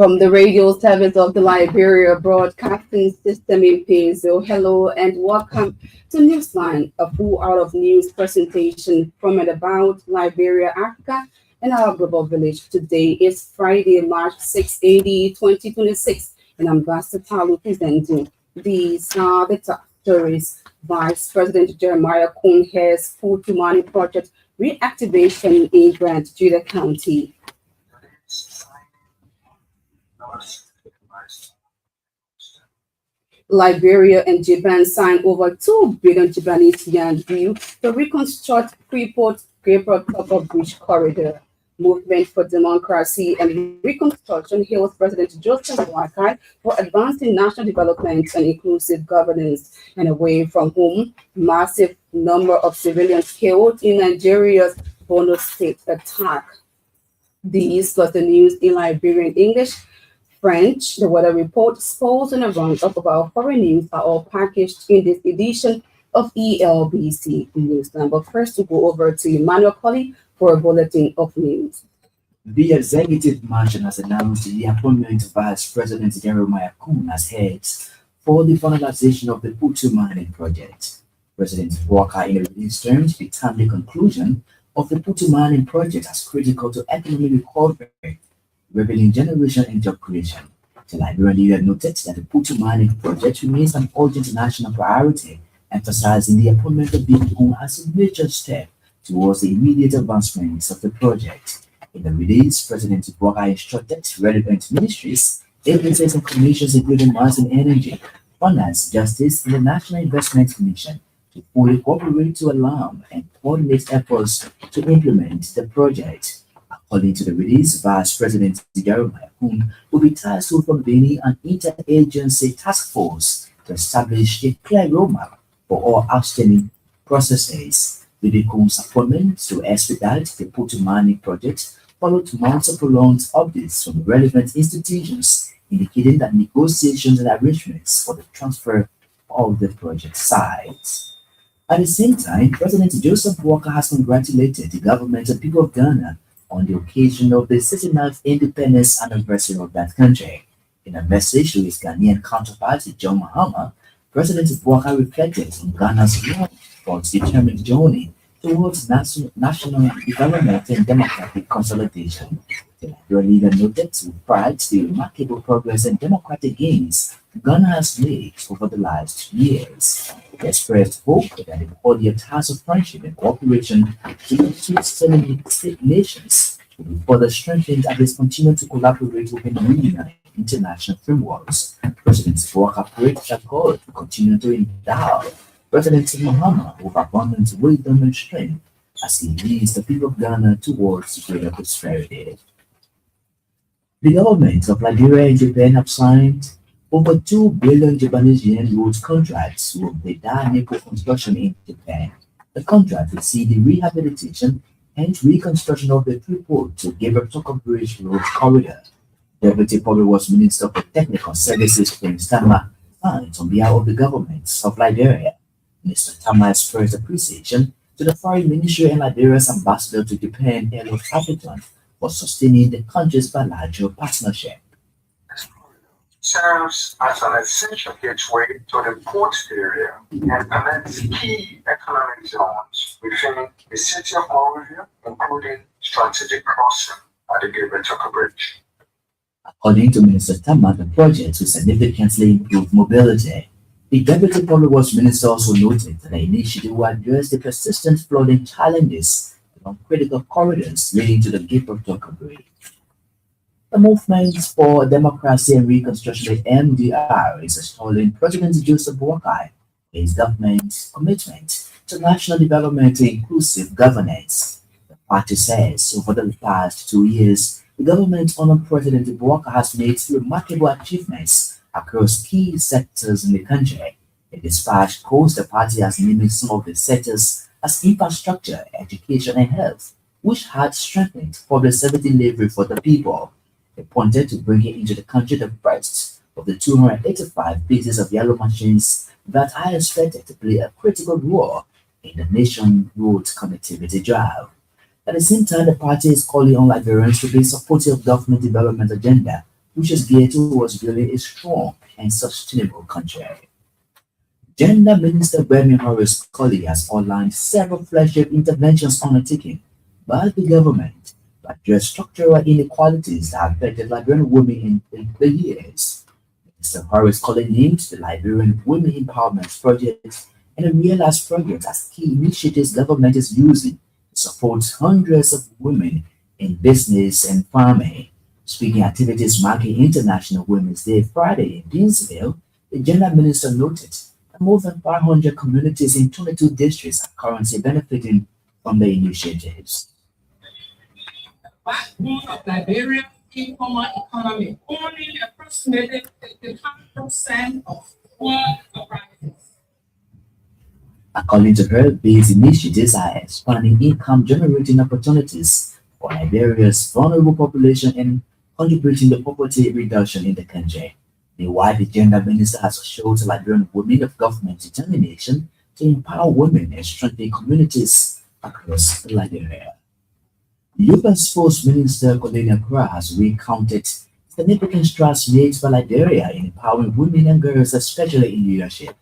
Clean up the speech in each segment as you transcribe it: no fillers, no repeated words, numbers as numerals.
From the radio service of the Liberia Broadcasting System in Peso, hello and welcome to Newsline, a full hour of news presentation from and about Liberia, Africa, and our global village. Today is Friday, March 6, 2026, and I'm Basta Palu presenting. These are the top stories. Vice President Jeremiah Kuhn has Putumani project reactivation in Grant Judah County. Liberia and Japan signed over 2 billion Japanese yen deal to reconstruct Freeport Copper Bridge Corridor. Movement for Democracy and Reconstruction hails President Joseph Boakai for advancing national development and inclusive governance, and away from home, massive number of civilians killed in Nigeria's Borno State attack. These plus the news in Liberian English, French, the weather report, sports, and a roundup of our foreign news are all packaged in this edition of Elbc Newsline. But first, to go over to Emmanuel Colley for a bulletin of news. The executive mansion has announced the appointment of Vice President Jeremiah Kuhn as heads for the finalization of the Putu mining project. President Walker, in his terms, the timely conclusion of the Putu mining project as critical to economic recovery, revealing generation and job creation. The Liberian leader noted that the Putu mining project remains an urgent national priority, emphasizing the appointment of the Kuhn as a major step towards the immediate advancement of the project. In the release, President Walker instructed relevant ministries, agencies, and commissions, including Mines and Energy, Finance, Justice, and the National Investment Commission, to fully cooperate to alarm and coordinate efforts to implement the project. According to the release, Vice President Jeremiah Kuhn will be tasked with convening an interagency task force to establish a clear roadmap for all outstanding processes. With the Kuhn's appointment to expedite the Putu mining project followed months of prolonged updates from relevant institutions, indicating that negotiations and arrangements for the transfer of the project sites. At the same time, President Joseph Walker has congratulated the government and people of Ghana on the occasion of the 69th independence anniversary of that country. In a message to his Ghanaian counterpart, John Mahama, President Walker reflected on Ghana's long but determined journey towards national development and democratic consolidation. The Liberian leader noted with pride the remarkable progress and democratic gains Ghana has made over the last 2 years. He expressed hope that the cordial ties of friendship and cooperation between the two nations will be further strengthened as they continue to collaborate within regional and international frameworks. President Walker prayed that God will continue to endow President Mahama with abundant wisdom and strength as he leads the people of Ghana towards greater prosperity. The governments of Liberia and Japan have signed over 2 billion Japanese yen road contracts with the Dainipo construction in Japan. The contract will see the rehabilitation and reconstruction of the Freeport to Gabriel Bridge Road Corridor. Deputy Public Works Minister for Technical Services, Prince Tama, signed on behalf of the governments of Liberia. Mr. Tama expressed appreciation to the Foreign Ministry and Liberia's ambassador to Japan, Elliot Appleton, for sustaining the country's bilateral partnership. Serves as an essential gateway to the port area and connects key economic zones within the city of Monrovia, including strategic crossing at the Gabriel Bridge. According to Minister Tama, the project will significantly improve mobility. The Deputy Public Works Minister also noted that the initiative will address the persistent flooding challenges along critical corridors leading to the Gabriel Bridge. The Movement for Democracy and Reconstruction, the MDR, is extolling President Joseph Boakai, his government's commitment to national development and inclusive governance. The party says over the past 2 years, the government under President Boakai has made remarkable achievements across key sectors in the country. In dispatch post, the party has named some of the sectors as infrastructure, education, and health, which had strengthened public service delivery for the people. They pointed to bringing into the country the first of the 285 pieces of yellow machines that are expected to play a critical role in the nation road connectivity drive. At the same time, the party is calling on Liberians to be supportive of government development agenda which is geared towards building a strong and sustainable country. Gender Minister Bernie Horace Colley has outlined several flagship interventions undertaken by the government to address structural inequalities that affected Liberian women in the years. Mr. Horace Colley named the Liberian Women Empowerment Project and the Realize Project as key initiatives government is using to support hundreds of women in business and farming. Speaking at activities marking International Women's Day Friday in Deansville, the gender minister noted that more than 500 communities in 22 districts are currently benefiting from the initiatives. Backbone of Liberian informal economy, only approximately 55% of poor enterprises. According to her, these initiatives are expanding income generating opportunities for Liberia's vulnerable population and contributing to poverty reduction in the country. Meanwhile, the gender minister has assured Liberian women of government determination to empower women and strengthen communities across Liberia. Youth and Sports Minister Colenia Kra has recounted significant strides made by Liberia in empowering women and girls, especially in leadership.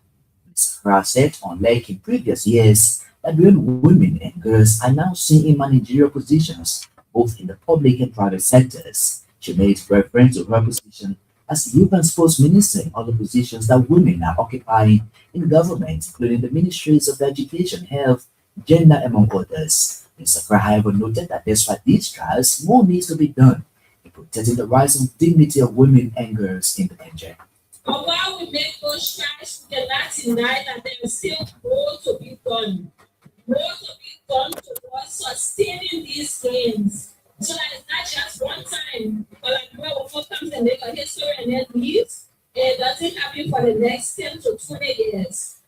Ms. Kra said, unlike in previous years, Liberian women and girls are now seen in managerial positions, both in the public and private sectors. She made reference to her position as Youth and Sports Minister in other positions that women are occupying in government, including the Ministries of Education, Health, Gender, among others. Mr. Kra, however, noted that despite these trials, more needs to be done in protecting the rights and dignity of women and girls in the country. But while we make those strides, we cannot deny that there is still more to be done. More to be done towards sustaining these gains. So that it's not just one time, but like where we comes and make a history and then leaves, it doesn't happen for the next 10 to 20 years.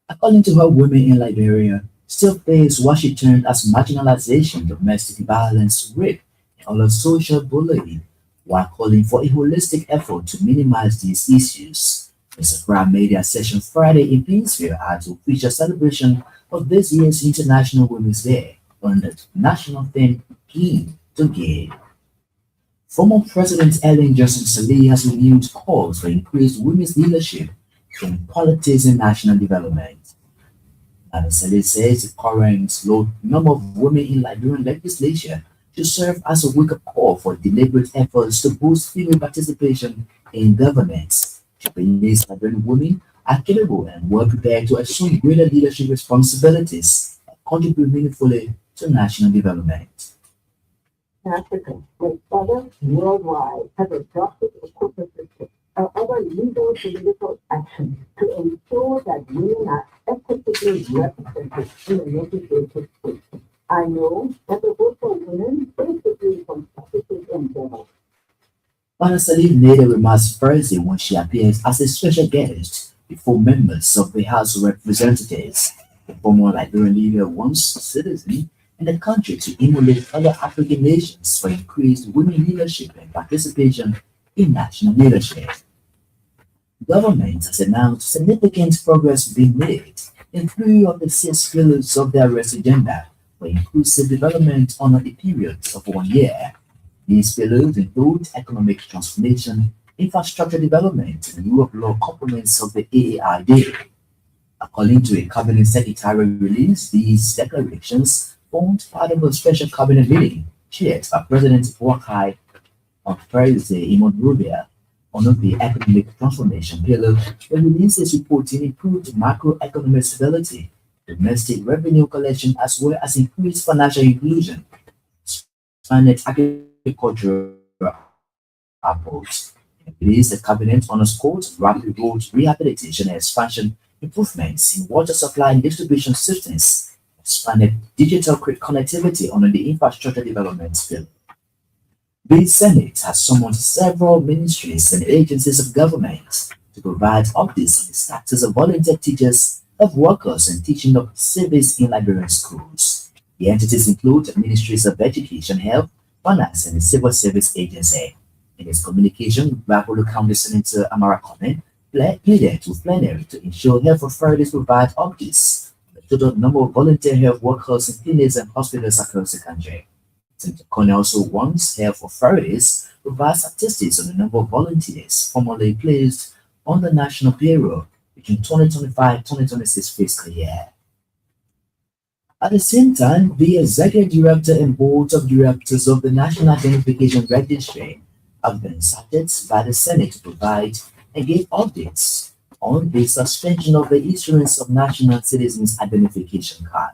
According to her, women in Liberia still face what she termed as marginalization, domestic violence, rape, and other social bullying, while calling for a holistic effort to minimize these issues. Mr. Kra made their session Friday in Deansville at the official celebration of this year's International Women's Day under the national theme Keen to Give. Former President Ellen Johnson Sirleaf has renewed calls for increased women's leadership in politics and national development. Sirleaf says the current low number of women in Liberian legislature should serve as a wake-up call for deliberate efforts to boost female participation in governance. She believes Liberian women are capable and well prepared to assume greater leadership responsibilities and contribute meaningfully to national development. Africa, like others worldwide, have adopted a corporate system or other legal political action to ensure that women are equitably represented in the legislative space. I know that the vote for women basically competitive endeavor. Sirleaf made a remarks Thursday when she appears as a special guest before members of the House of Representatives. The former Liberian leader wants citizens in the country to emulate other African nations for increased women leadership and participation in national leadership. Government has announced significant progress being made in 3 of the 6 pillars of their REST agenda for inclusive development on a period of 1 year. These pillars include economic transformation, infrastructure development, and rule of law components of the AARD. According to a cabinet secretarial release, these declarations formed part of a special cabinet meeting chaired by President Wakai on Thursday in Monrovia. Under the economic transformation pillar, the release is reporting improved macroeconomic stability, domestic revenue collection, as well as increased financial inclusion, expanded agricultural approach. In the release, the cabinet underscored rapid road rehabilitation and expansion improvements in water supply and distribution systems, expanded digital connectivity under the infrastructure development bill. The Senate has summoned several ministries and agencies of government to provide updates on the status of volunteer teachers, of workers, and teaching of civics in Liberian schools. The entities include the Ministries of Education, Health, Finance, and the Civil Service Agency. In his communication, Bakolo County Senator Amara Kone pleaded to plenary to ensure health authorities provide updates on the total number of volunteer health workers in clinics and hospitals across the country. Senator Kone also wants health authorities to provide statistics on the number of volunteers formerly placed on the national payroll between 2025-2026 fiscal year. At the same time, the Executive Director and Board of Directors of the National Identification Registry have been instructed by the Senate to provide and give updates on the suspension of the issuance of National Citizens Identification Cards.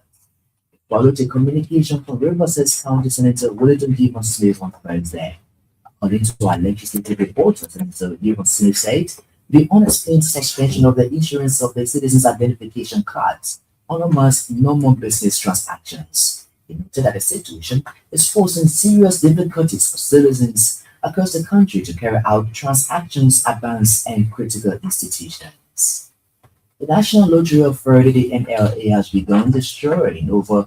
Followed a communication from Riverside County Senator Willington Gibbon Smith on Thursday. According to our legislative reporter, Senator Gibbon Smith said the unexplained suspension of the issuance of the Citizens Identification Cards honors normal business transactions. He noted that the situation is forcing serious difficulties for citizens across the country to carry out transactions at banks and critical institutions. The National Lottery Authority, the NLA, has begun destroying over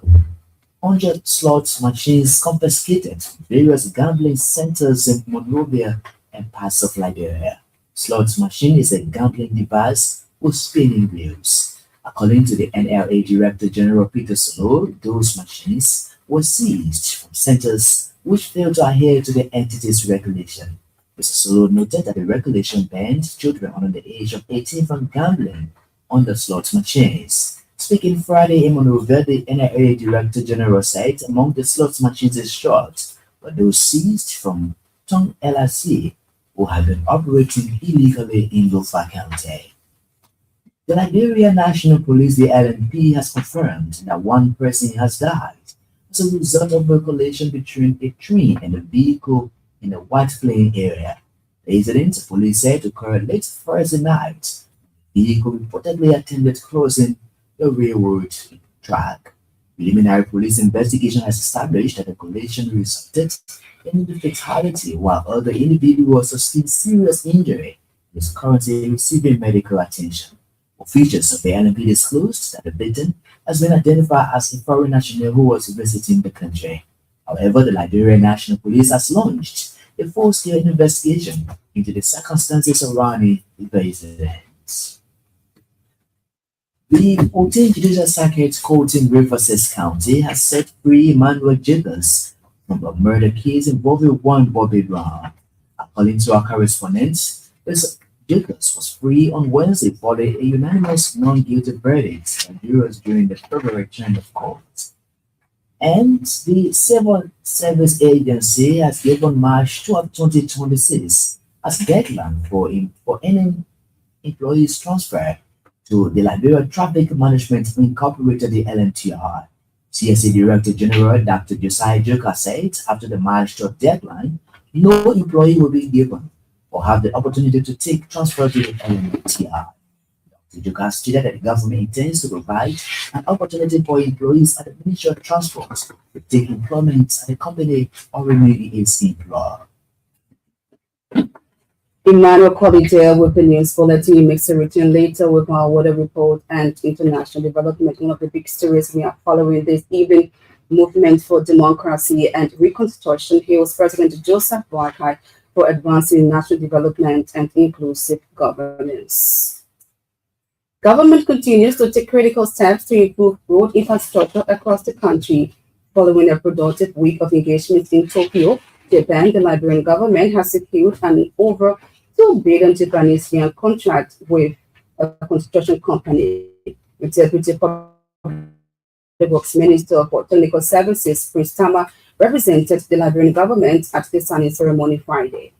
100 slot machines confiscated from various gambling centers in Monrovia and parts of Liberia. Slot machine is a gambling device with spinning wheels. According to the NLA Director General Peter Solo, those machines were seized from centers which failed to adhere to the entity's regulation. Mr. Solo noted that the regulation banned children under the age of 18 from gambling on the slot machines. Speaking Friday in Monrovia, the NLA Director General said among the slot machines destroyed were those seized from Tong LRC who had been operating illegally in Lofa County. The Liberia National Police, the LNP, has confirmed that one person has died as a result of a collision between a train and a vehicle in the White Plain area. The incident, police said, occurred late Thursday night. The vehicle reportedly attempted crossing the railroad track. Preliminary police investigation has established that the collision resulted in the fatality, while other individuals sustained serious injury and is currently receiving medical attention. Officials of the LNP disclosed that the victim has been identified as a foreign national who was visiting the country. However, the Liberian National Police has launched a full-scale investigation into the circumstances surrounding the incident. The 14th Judicial Circuit Court in Riverside County has set free Emmanuel Jacobs from a murder case involving one Bobby Brown. According to our correspondent, Jacobs was free on Wednesday following a unanimous non-guilty verdict by jurors during the February term of court. And the Civil Service Agency has given March 12, 2026 as deadline for any employees transfer to the Liberia Traffic Management Incorporated, the LNTR. CSA Director General Dr. Josiah Joka said after the March 12 deadline, no employee will be given or have the opportunity to take transfer to the LNTR. Dr. Joka stated that the government intends to provide an opportunity for employees at the Ministry of Transport to take employment at the company or remain its employer. Emmanuel Collider with the news bulletin makes a return later with our weather report and international development. One of the big stories we are following this evening, Movement for Democracy and Reconstruction hails President Joseph Boakai for advancing national development and inclusive governance. Government continues to take critical steps to improve road infrastructure across the country. Following a productive week of engagement in Tokyo, Japan, the Liberian government has secured an over 2 billion Japanese yen contract with a construction company. The Deputy Public Works Minister for Technical Services, Prince Tama, represented the Liberian government at the signing ceremony Friday.